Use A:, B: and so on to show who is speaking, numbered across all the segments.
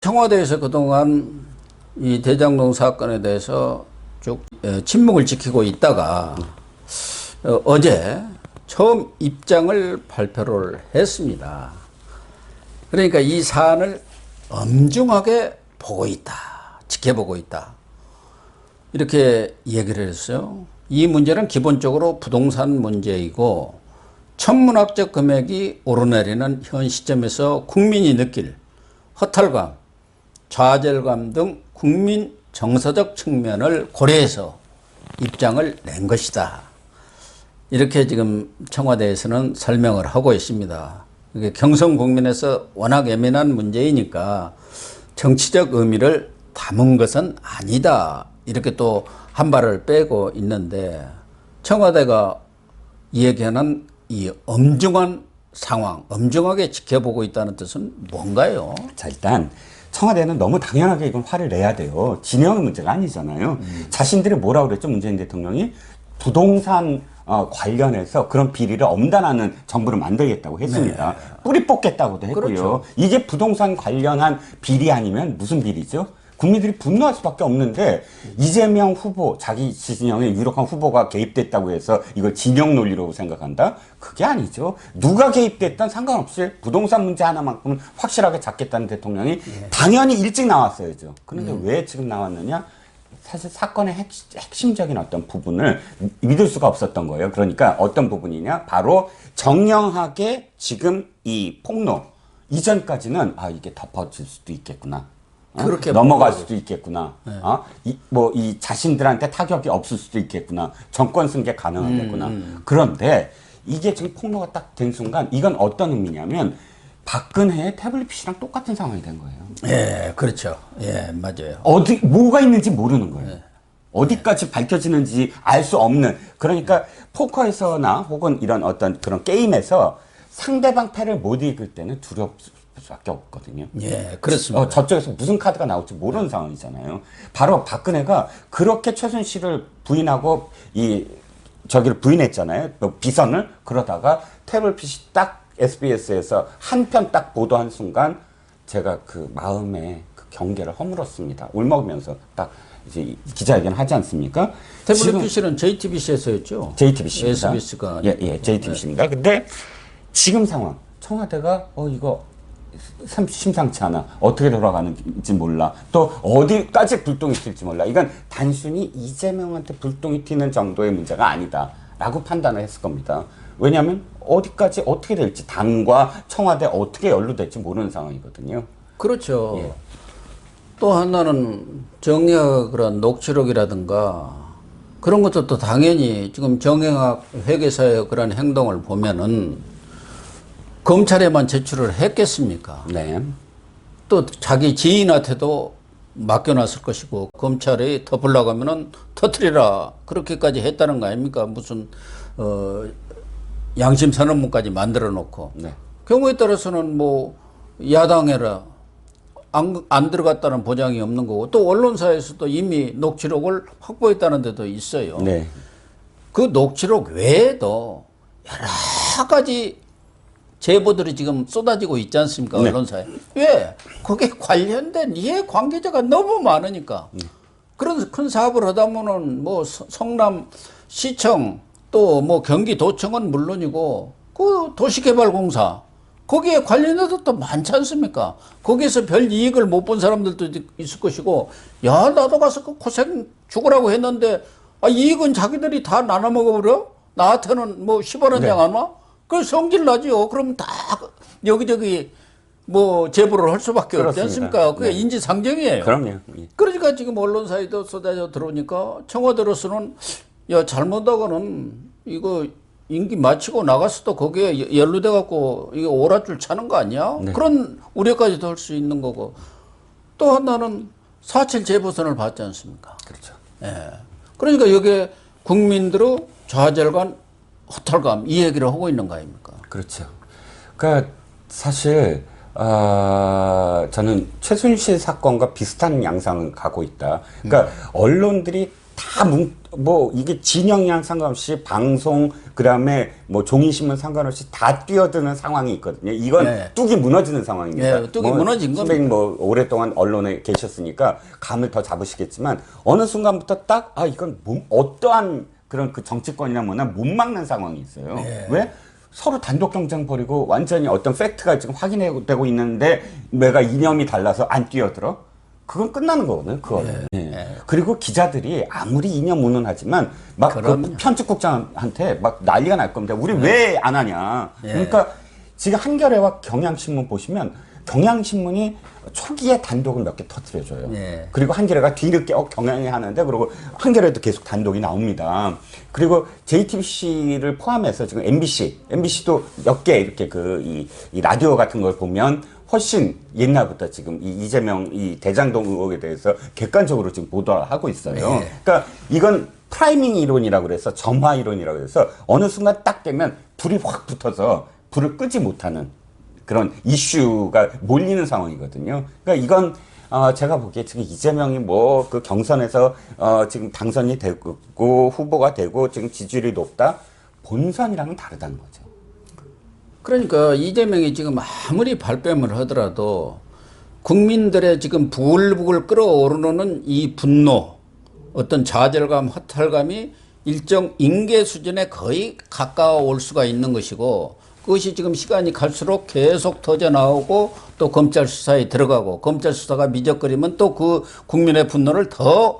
A: 청와대에서 그동안 이 대장동 사건에 대해서 쭉 침묵을 지키고 있다가 어제 처음 입장을 발표를 했습니다. 그러니까 이 사안을 엄중하게 보고 있다, 지켜보고 있다, 이렇게 얘기를 했어요. 이 문제는 기본적으로 부동산 문제이고 천문학적 금액이 오르내리는 현 시점에서 국민이 느낄 허탈감, 좌절감 등 국민 정서적 측면을 고려해서 입장을 낸 것이다, 이렇게 지금 청와대에서는 설명을 하고 있습니다. 이게 경성 국민에서 워낙 예민한 문제이니까 정치적 의미를 담은 것은 아니다, 이렇게 또 한 발을 빼고 있는데, 청와대가 얘기하는 이 엄중한 상황, 엄중하게 지켜보고 있다는 뜻은 뭔가요?
B: 자, 일단 청와대는 너무 당연하게 이건 화를 내야 돼요. 진영의 문제가 아니잖아요. 자신들이 뭐라고 그랬죠? 문재인 대통령이 부동산 관련해서 그런 비리를 엄단하는 정부를 만들겠다고 했습니다. 네. 뿌리 뽑겠다고도 했고요. 그렇죠. 이게 부동산 관련한 비리 아니면 무슨 비리죠? 국민들이 분노할 수밖에 없는데, 이재명 후보, 자기 진영의 유력한 후보가 개입됐다고 해서 이걸 진영 논리로 생각한다? 그게 아니죠. 누가 개입됐든 상관없이 부동산 문제 하나만큼은 확실하게 잡겠다는 대통령이 당연히 일찍 나왔어야죠. 그런데 왜 지금 나왔느냐? 사실 사건의 핵심적인 어떤 부분을 믿을 수가 없었던 거예요. 그러니까 어떤 부분이냐? 바로 정량하게 지금 이 폭로 이전까지는 이게 덮어질 수도 있겠구나, 그렇게 넘어갈 수도 있겠구나. 네. 이 자신들한테 타격이 없을 수도 있겠구나. 정권 승계 가능하겠구나. 그런데 이게 지금 폭로가 딱 된 순간 이건 어떤 의미냐면 박근혜의 태블릿 PC랑 똑같은 상황이 된 거예요.
A: 예, 그렇죠. 예, 맞아요.
B: 뭐가 있는지 모르는 거예요. 네. 어디까지 밝혀지는지 알 수 없는. 그러니까 포커에서나 혹은 이런 어떤 그런 게임에서 상대방 패를 못 읽을 때는 두렵 수밖에 없거든요.
A: 예, 그렇습니다.
B: 저쪽에서 무슨 카드가 나올지 모르는 상황이잖아요. 바로 박근혜가 그렇게 최순실을 부인하고 저기를 부인했잖아요. 비선을. 그러다가 태블릿 PC 딱 SBS에서 한 편 딱 보도한 순간 제가 그 마음의 그 경계를 허물었습니다. 울먹으면서 딱 이제 기자회견 하지 않습니까?
A: 태블릿 PC는 JTBC에서였죠.
B: JTBC입니다.
A: SBS가
B: 예, JTBC입니다. 근데 지금 상황, 청와대가 이거 심상치 않아. 어떻게 돌아가는지 몰라. 또 어디까지 불똥이 튈지 몰라. 이건 단순히 이재명한테 불똥이 튀는 정도의 문제가 아니다 라고 판단을 했을 겁니다. 왜냐하면 어디까지 어떻게 될지, 당과 청와대 어떻게 연루될지 모르는 상황이거든요.
A: 그렇죠.
B: 예.
A: 또 하나는 정의학 그런 녹취록이라든가 그런 것도 또 당연히 지금 정의학 회계사의 그런 행동을 보면은 검찰에만 제출을 했겠습니까?
B: 네.
A: 또 자기 지인한테도 맡겨놨을 것이고, 검찰이 덮으려고 하면은 터뜨리라, 그렇게까지 했다는 거 아닙니까? 무슨 양심 선언문까지 만들어 놓고.
B: 네.
A: 경우에 따라서는 뭐 야당해라, 안 들어갔다는 보장이 없는 거고, 또 언론사에서도 이미 녹취록을 확보했다는 데도 있어요.
B: 네.
A: 그 녹취록 외에도 여러 가지 제보들이 지금 쏟아지고 있지 않습니까?
B: 네.
A: 언론사에. 왜? 거기에 관련된 이해 관계자가 너무 많으니까. 그런 큰 사업을 하다면은 뭐 성남 시청, 또 뭐 경기도청은 물론이고 그 도시개발공사, 거기에 관련해서 또 많지 않습니까? 거기에서 별 이익을 못 본 사람들도 있을 것이고, 야, 나도 가서 그 고생 죽으라고 했는데 이익은 자기들이 다 나눠 먹어버려? 나한테는 뭐 10원 한 장 안 와? 그 성질 나죠. 그럼 다 여기저기 뭐 제보를 할 수밖에 없지 않습니까? 그게 인지상정이에요.
B: 그럼요. 예.
A: 그러니까 지금 언론사에도 쏟아져 들어오니까 청와대로서는 잘못하고는 이거 임기 마치고 나갔어도 거기에 연루돼 갖고 이거 오랏줄 차는 거 아니야?
B: 네.
A: 그런 우려까지도 할 수 있는 거고, 또 하나는 4.7 재보선을 받지 않습니까?
B: 그렇죠.
A: 예. 그러니까 여기에 국민들의 좌절감, 허탈감, 이 얘기를 하고 있는 거 아닙니까?
B: 그렇죠. 그러니까 사실 저는 최순실 사건과 비슷한 양상을 가고 있다. 그러니까 언론들이 뭐 이게 진영이랑 상관없이 방송 그다음에 뭐 종이신문 상관없이 다 뛰어드는 상황이 있거든요. 이건
A: 네.
B: 뚝이 무너지는 상황입니다.
A: 네, 뚝이 무너진
B: 선배님 뭐 오랫동안 언론에 계셨으니까 감을 더 잡으시겠지만 어느 순간부터 딱 이건 어떠한 그런 그 정치권이나 뭐나 못 막는 상황이 있어요.
A: 네.
B: 왜? 서로 단독 경쟁 벌이고 완전히 어떤 팩트가 지금 확인되고 있는데 내가 이념이 달라서 안 뛰어들어? 그건 끝나는 거거든요. 그거는. 예. 그리고 기자들이 아무리 이념 무능하지만 막 그 편집국장한테 막 난리가 날 겁니다. 우리 왜 안 하냐. 그러니까 지금 한겨레와 경향신문 보시면 경향신문이 초기에 단독을 몇 개 터뜨려줘요. 그리고 한겨레가 뒤늦게 경향이 하는데 그리고 한겨레도 계속 단독이 나옵니다. 그리고 JTBC를 포함해서 지금 MBC도 몇 개 이렇게 이 라디오 같은 걸 보면 훨씬 옛날부터 지금 이 이재명 이 대장동 의혹에 대해서 객관적으로 지금 보도를 하고 있어요. 그러니까 이건 프라이밍 이론이라고 그래서 점화 이론이라고 해서 어느 순간 딱 되면 불이 확 붙어서 불을 끄지 못하는 그런 이슈가 몰리는 상황이거든요. 그러니까 이건 제가 보기에 지금 이재명이 뭐 그 경선에서 지금 당선이 되고 후보가 되고 지금 지지율이 높다 본선이랑은 다르다는 거죠.
A: 그러니까 이재명이 지금 아무리 발뺌을 하더라도 국민들의 지금 부글부글 끓어오르는 이 분노, 어떤 좌절감, 허탈감이 일정 인계 수준에 거의 가까워 올 수가 있는 것이고 그것이 지금 시간이 갈수록 계속 터져 나오고 또 검찰 수사에 들어가고 검찰 수사가 미적거리면 또 그 국민의 분노를 더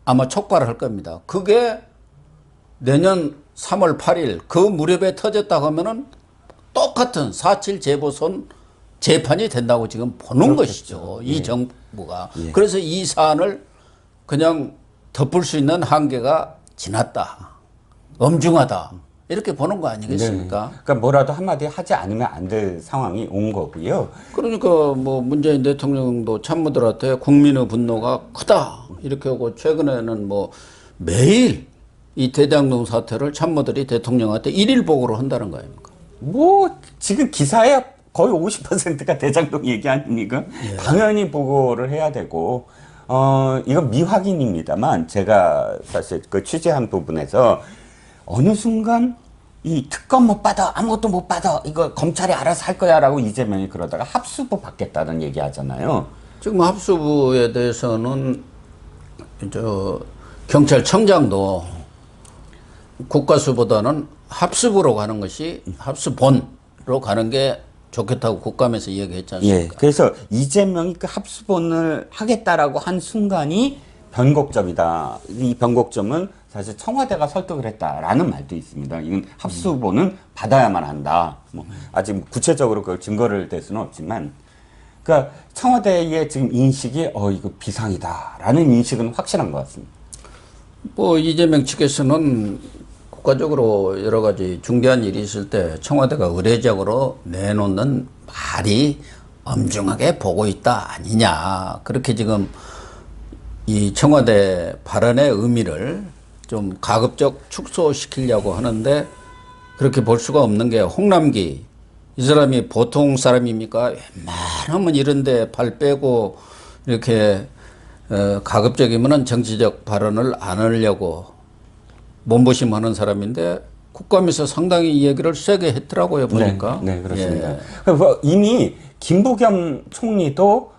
A: 아마 촉발할 겁니다. 그게 내년 3월 8일 그 무렵에 터졌다고 하면은 똑같은 4.7 재보선 재판이 된다고 지금 보는 것이죠. 이 정부가. 그래서 이 사안을 그냥 덮을 수 있는 한계가 지났다. 엄중하다. 이렇게 보는 거 아니겠습니까?
B: 그러니까 뭐라도 한마디 하지 않으면 안 될 상황이 온 거고요.
A: 그러니까 뭐 문재인 대통령도 참모들한테 국민의 분노가 크다. 이렇게 하고 최근에는 뭐 매일 이 대장동 사태를 참모들이 대통령한테 일일 보고를 한다는 거 아닙니까?
B: 뭐 지금 기사에 거의 50%가 대장동 얘기 아닙니까? 당연히 보고를 해야 되고 이건 미확인입니다만 제가 사실 그 취재한 부분에서 어느 순간 이 특검 못 받아 아무것도 못 받아 이거 검찰이 알아서 할 거야라고 이재명이 그러다가 합수부 받겠다는 얘기 하잖아요.
A: 지금 합수부에 대해서는 경찰청장도 국가수보다는 합수부로 가는 것이 합수본으로 가는 게 좋겠다고 국감에서 얘기했지 않습니까?
B: 그래서 이재명이 그 합수본을 하겠다라고 한 순간이 변곡점이다. 이 변곡점은 사실 청와대가 설득을 했다라는 말도 있습니다. 이건 합수본은 받아야만 한다. 뭐 아직 구체적으로 그 증거를 댈 수는 없지만, 그러니까 청와대의 지금 인식이 이거 비상이다라는 인식은 확실한 것 같습니다.
A: 뭐 이재명 측에서는 국가적으로 여러 가지 중대한 일이 있을 때 청와대가 의례적으로 내놓는 말이 엄중하게 보고 있다 아니냐. 그렇게 지금 이 청와대 발언의 의미를 좀 가급적 축소시키려고 하는데 그렇게 볼 수가 없는 게 홍남기 이 사람이 보통 사람입니까? 웬만하면 이런데 발 빼고 이렇게 가급적이면은 정치적 발언을 안 하려고 몸부심하는 사람인데 국감에서 상당히 이 얘기를 세게 했더라고요 보니까.
B: 네, 그렇습니다. 그래서 이미 김부겸 총리도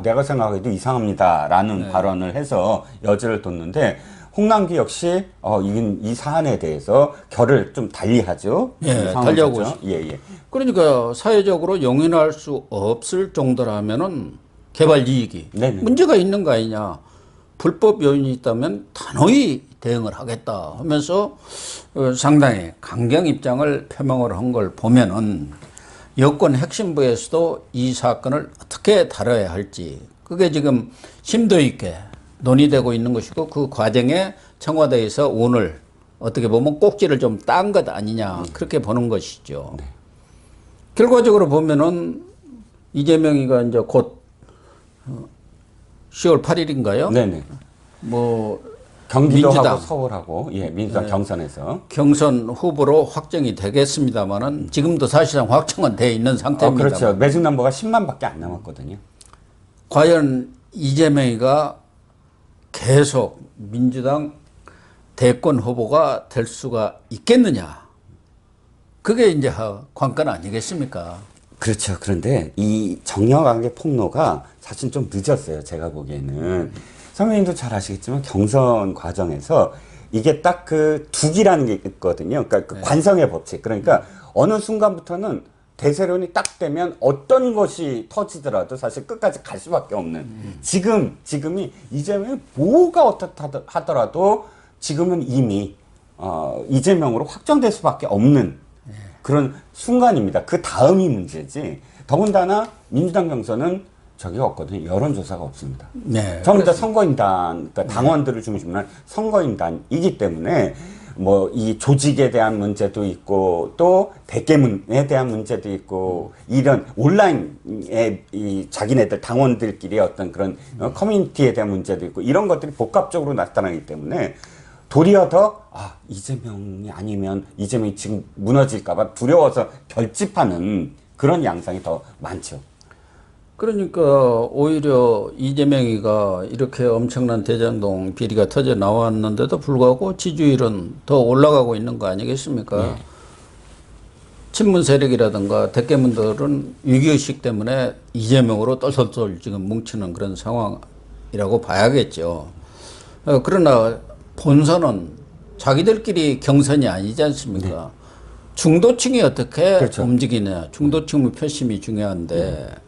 B: 내가 생각해도 이상합니다라는 발언을 해서 여지를 뒀는데 홍남기 역시 이 사안에 대해서 결을 좀 달리하죠.
A: 달리하고 그러니까 사회적으로 용인할 수 없을 정도라면은 개발 이익이 문제가 있는 거 아니냐. 불법 요인이 있다면 단호히 대응을 하겠다 하면서 상당히 강경 입장을 표명을 한 걸 보면은 여권 핵심부에서도 이 사건을 어떻게 다뤄야 할지 그게 지금 심도 있게 논의되고 있는 것이고 그 과정에 청와대에서 오늘 어떻게 보면 꼭지를 좀 딴 것 아니냐 그렇게 보는 것이죠. 결과적으로 보면은 이재명이가 이제 곧 10월 8일인가요?
B: 네네.
A: 뭐
B: 경기도하고
A: 민주당,
B: 서울하고 민주당 경선에서
A: 경선 후보로 확정이 되겠습니다만은 지금도 사실상 확정은 돼 있는 상태입니다.
B: 그렇죠. 매직 넘버가 10만밖에 안 남았거든요.
A: 과연 이재명이가 계속 민주당 대권 후보가 될 수가 있겠느냐. 그게 이제 관건 아니겠습니까?
B: 그렇죠. 그런데 이 정여광의 폭로가 사실 좀 늦었어요. 제가 보기에는. 선배님도 잘 아시겠지만 경선 과정에서 이게 딱 그 둑이라는 게 있거든요. 그러니까 그 관성의 법칙. 그러니까 어느 순간부터는 대세론이 딱 되면 어떤 것이 터지더라도 사실 끝까지 갈 수밖에 없는. 지금이 이재명이 뭐가 어떻다 하더라도 지금은 이미 이재명으로 확정될 수밖에 없는 그런 순간입니다. 그 다음이 문제지. 더군다나 민주당 경선은 저기가 없거든요. 여론조사가 없습니다.
A: 네.
B: 전부 다 선거인단, 그러니까 당원들을 중심으로 한 선거인단이기 때문에 뭐 이 조직에 대한 문제도 있고 또 대깨문에 대한 문제도 있고 이런 온라인에 이 자기네들 당원들끼리 어떤 그런 커뮤니티에 대한 문제도 있고 이런 것들이 복합적으로 나타나기 때문에 도리어 더 이재명이 아니면 이재명이 지금 무너질까봐 두려워서 결집하는 그런 양상이 더 많죠.
A: 그러니까 오히려 이재명이가 이렇게 엄청난 대장동 비리가 터져 나왔는데도 불구하고 지지율은 더 올라가고 있는 거 아니겠습니까? 친문 세력이라든가 대깨문들은 위기의식 때문에 이재명으로 똘똘똘 지금 뭉치는 그런 상황이라고 봐야겠죠. 그러나 본선은 자기들끼리 경선이 아니지 않습니까? 중도층이 어떻게
B: 그렇죠.
A: 움직이냐. 중도층의 표심이 중요한데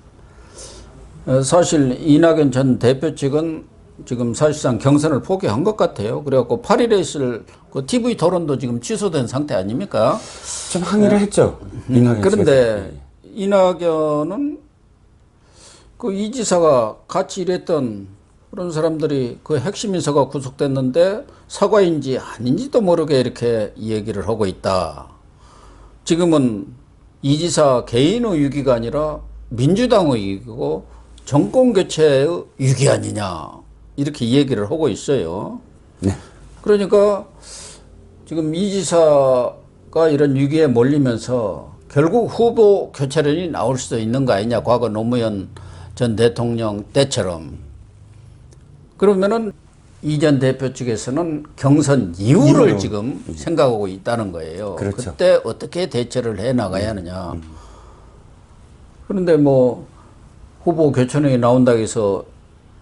A: 사실 이낙연 전 대표 측은 지금 사실상 경선을 포기한 것 같아요. 그래갖고 8일에 있을 그 TV 토론도 지금 취소된 상태 아닙니까?
B: 좀 항의를 했죠. 이낙연
A: 그런데 이낙연은 그 이 지사가 같이 일했던 그런 사람들이 그 핵심 인사가 구속됐는데 사과인지 아닌지도 모르게 이렇게 얘기를 하고 있다. 지금은 이 지사 개인의 위기가 아니라 민주당의 위기고 정권 교체의 위기 아니냐 이렇게 얘기를 하고 있어요.
B: 네.
A: 그러니까 지금 이 지사가 이런 위기에 몰리면서 결국 후보 교체론이 나올 수도 있는 거 아니냐. 과거 노무현 전 대통령 때처럼. 그러면은 이 전 대표 측에서는 경선 이후를 지금 생각하고 있다는 거예요.
B: 그렇죠.
A: 그때 어떻게 대처를 해 나가야 하느냐. 그런데 뭐 후보 교체론이 나온다고 해서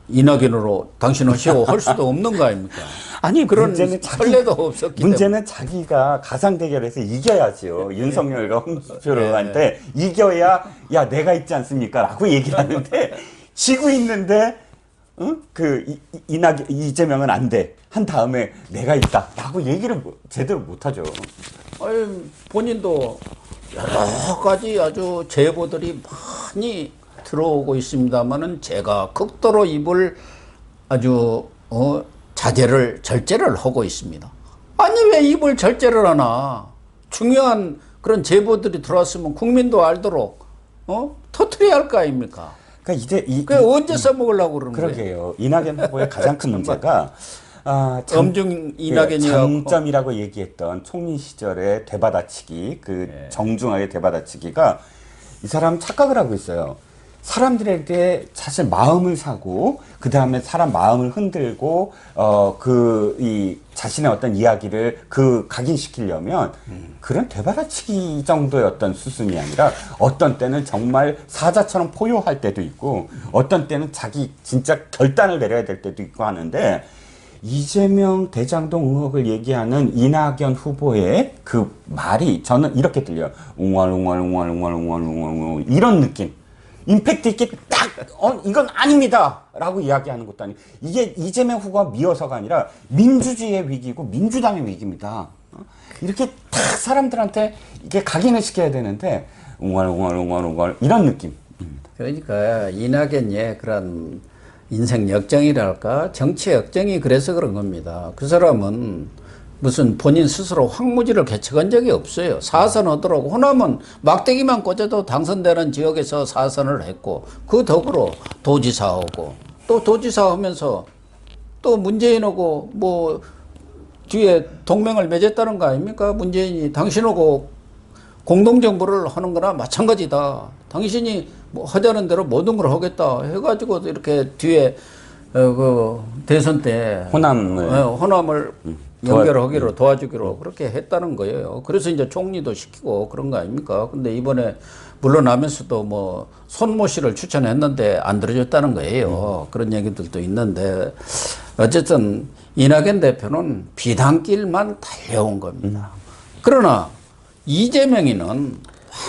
A: 이낙연으로 당신 하시고 할 수도 없는 거 아닙니까?
B: 아니
A: 그런
B: 문제는
A: 설레도 없었기
B: 문제는 자기가 가상 대결에서 이겨야죠. 윤석열과 홍준표한테 이겨야 야 내가 있지 않습니까라고 얘기를 하는데 지고 있는데 이재명은 안 돼. 한 다음에 내가 있다라고 얘기를 제대로 못 하죠.
A: 아니, 본인도 여러 가지 아주 제보들이 많이 들어오고 있습니다만은 제가 극도로 입을 아주 절제를 하고 있습니다. 아니 왜 입을 절제를 하나? 중요한 그런 제보들이 들어왔으면 국민도 알도록 터트려야 할 거 아닙니까?
B: 그러니까 이제
A: 언제 써먹으려고 그러는 거예요?
B: 그러게요. 이낙연 후보의 가장 큰 문제가
A: 엄중 이낙연이라고
B: 장점이라고 얘기했던 총리 시절의 대받아치기, 정중하게 대받아치기가 이 사람 착각을 하고 있어요. 사람들에게 사실 마음을 사고 그 다음에 사람 마음을 흔들고 이 자신의 어떤 이야기를 각인시키려면 그런 되받아치기 정도의 어떤 수순이 아니라 어떤 때는 정말 사자처럼 포효할 때도 있고 어떤 때는 자기 진짜 결단을 내려야 될 때도 있고 하는데 이재명 대장동 의혹을 얘기하는 이낙연 후보의 그 말이 저는 이렇게 들려요. 웅얼웅얼 이런 느낌. 임팩트 있게 딱 이건 아닙니다 라고 이야기하는 것도 아니고 이게 이재명 후보가 미워서가 아니라 민주주의의 위기고 민주당의 위기입니다. 이렇게 딱 사람들한테 이게 각인을 시켜야 되는데 웅얼 이런 느낌입니다.
A: 그러니까 이낙연의 그런 인생 역정이랄까 정치 역정이 그래서 그런 겁니다. 그 사람은 무슨 본인 스스로 황무지를 개척한 적이 없어요. 사선하더라고. 호남은 막대기만 꽂아도 당선되는 지역에서 사선을 했고 그 덕으로 도지사하고 또 도지사 하면서 또 문재인하고 뭐 뒤에 동맹을 맺었다는 거 아닙니까? 문재인이 당신하고 공동정부를 하는 거나 마찬가지다. 당신이 뭐 하자는 대로 모든 걸 하겠다 해가지고 이렇게 뒤에 그 대선 때
B: 호남을
A: 호남을 연결하기로 도와주기로 그렇게 했다는 거예요. 그래서 이제 총리도 시키고 그런 거 아닙니까? 근데 이번에 물러나면서도 뭐 손모 씨를 추천했는데 안 들어줬다는 거예요. 그런 얘기들도 있는데 어쨌든 이낙연 대표는 비단길만 달려온 겁니다. 그러나 이재명이는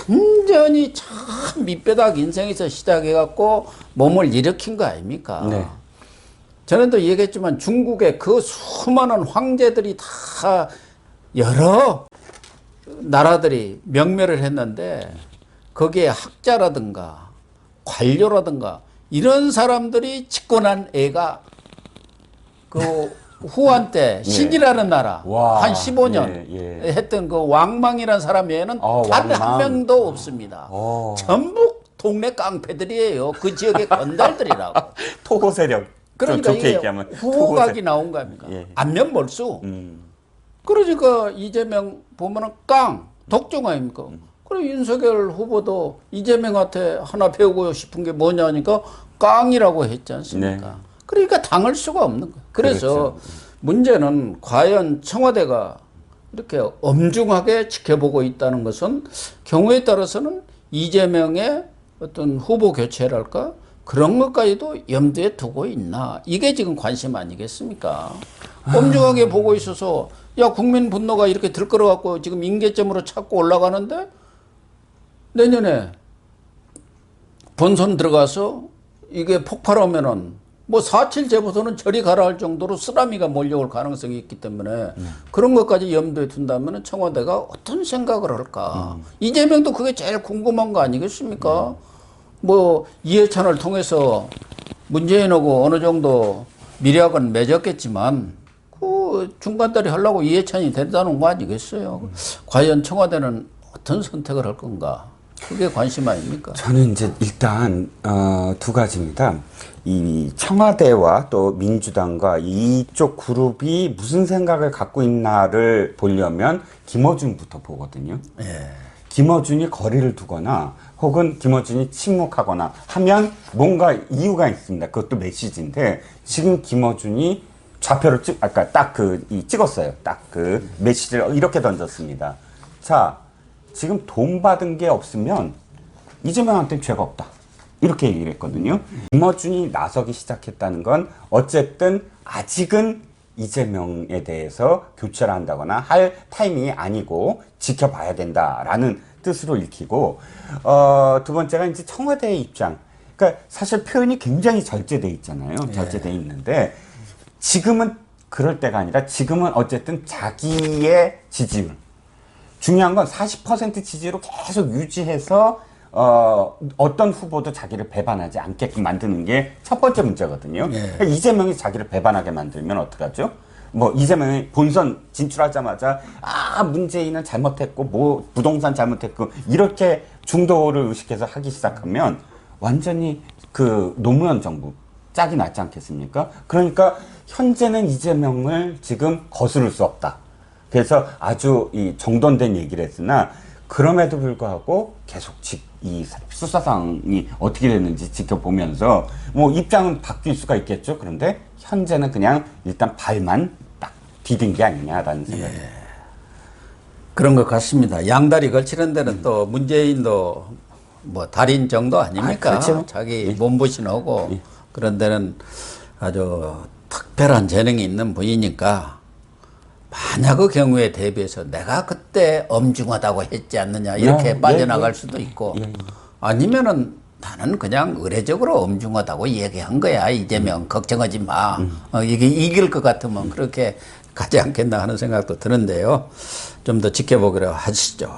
A: 완전히 참 밑바닥 인생에서 시작해갖고 몸을 일으킨 거 아닙니까?
B: 네.
A: 전에도 얘기했지만 중국의 그 수많은 황제들이 다 여러 나라들이 명멸을 했는데 거기에 학자라든가 관료라든가 이런 사람들이 집권한 애가 그 후한 때 신이라는 나라
B: 와,
A: 한 15년
B: 예.
A: 했던 그 왕망이라는 사람 외에는 단 한
B: 왕망.
A: 명도 없습니다. 전부 동네 깡패들이에요. 그 지역의 건달들이라고.
B: 토고 세력.
A: 그러니까
B: 좋게
A: 이게
B: 얘기하면
A: 후각이 나온 거 아닙니까?
B: 예.
A: 안면몰수. 그러니까 이재명 보면은 깡, 독종 아닙니까? 그리고 윤석열 후보도 이재명한테 하나 배우고 싶은 게 뭐냐니까 깡이라고 했지 않습니까?
B: 네.
A: 그러니까 당할 수가 없는 거예요. 그래서
B: 그렇죠.
A: 문제는 과연 청와대가 이렇게 엄중하게 지켜보고 있다는 것은 경우에 따라서는 이재명의 어떤 후보 교체랄까? 그런 것까지도 염두에 두고 있나? 이게 지금 관심 아니겠습니까? 엄중하게 보고 있어서 야 국민 분노가 이렇게 들끓어갖고 지금 임계점으로 찾고 올라가는데 내년에 본선 들어가서 이게 폭발하면은 뭐 4.7 재보선은 저리 가라 할 정도로 쓰나미가 몰려올 가능성이 있기 때문에 그런 것까지 염두에 둔다면 청와대가 어떤 생각을 할까? 이재명도 그게 제일 궁금한 거 아니겠습니까? 뭐 이해찬을 통해서 문재인하고 어느 정도 미략은 맺었겠지만 그 중간다리 하려고 이해찬이 된다는 거 아니겠어요? 과연 청와대는 어떤 선택을 할 건가? 그게 관심 아닙니까?
B: 저는 이제 일단 두 가지입니다. 이 청와대와 또 민주당과 이쪽 그룹이 무슨 생각을 갖고 있나를 보려면 김어준부터 보거든요.
A: 예.
B: 김어준이 거리를 두거나 혹은 김어준이 침묵하거나 하면 뭔가 이유가 있습니다. 그것도 메시지인데 지금 김어준이 좌표를 아까 딱 찍었어요. 딱 그 메시지를 이렇게 던졌습니다. 자, 지금 돈 받은 게 없으면 이재명한테 죄가 없다. 이렇게 얘기를 했거든요. 김어준이 나서기 시작했다는 건 어쨌든 아직은 이재명에 대해서 교체를 한다거나 할 타이밍이 아니고 지켜봐야 된다라는 뜻으로 읽히고, 두 번째가 이제 청와대의 입장. 그러니까 사실 표현이 굉장히 절제돼 있잖아요. 절제돼 있는데 지금은 그럴 때가 아니라 지금은 어쨌든 자기의 지지율. 중요한 건 40% 지지로 계속 유지해서 어떤 후보도 자기를 배반하지 않게끔 만드는 게 첫 번째 문제거든요. 그러니까 이재명이 자기를 배반하게 만들면 어떡하죠? 뭐 이재명이 본선 진출하자마자 문재인은 잘못했고 뭐 부동산 잘못했고 이렇게 중도를 의식해서 하기 시작하면 완전히 그 노무현 정부 짝이 낫지 않겠습니까? 그러니까 현재는 이재명을 지금 거스를 수 없다. 그래서 아주 이 정돈된 얘기를 했으나 그럼에도 불구하고 계속 이 수사상이 어떻게 됐는지 지켜보면서 뭐 입장은 바뀔 수가 있겠죠. 그런데 현재는 그냥 일단 발만 딱 디딘 게 아니냐라는 생각이.
A: 그런 것 같습니다. 양다리 걸치는 데는 또 문재인도 뭐 달인 정도 아닙니까?
B: 그렇죠.
A: 자기 몸부신하고 그런 데는 아주 특별한 재능이 있는 분이니까 만약 그 경우에 대비해서 내가 그때 엄중하다고 했지 않느냐 이렇게 빠져나갈 수도 있고 아니면은 나는 그냥 의례적으로 엄중하다고 얘기한 거야. 이재명 걱정하지 마. 이게 이길 것 같으면 그렇게 가지 않겠나 하는 생각도 드는데요. 좀 더 지켜보기로 하시죠.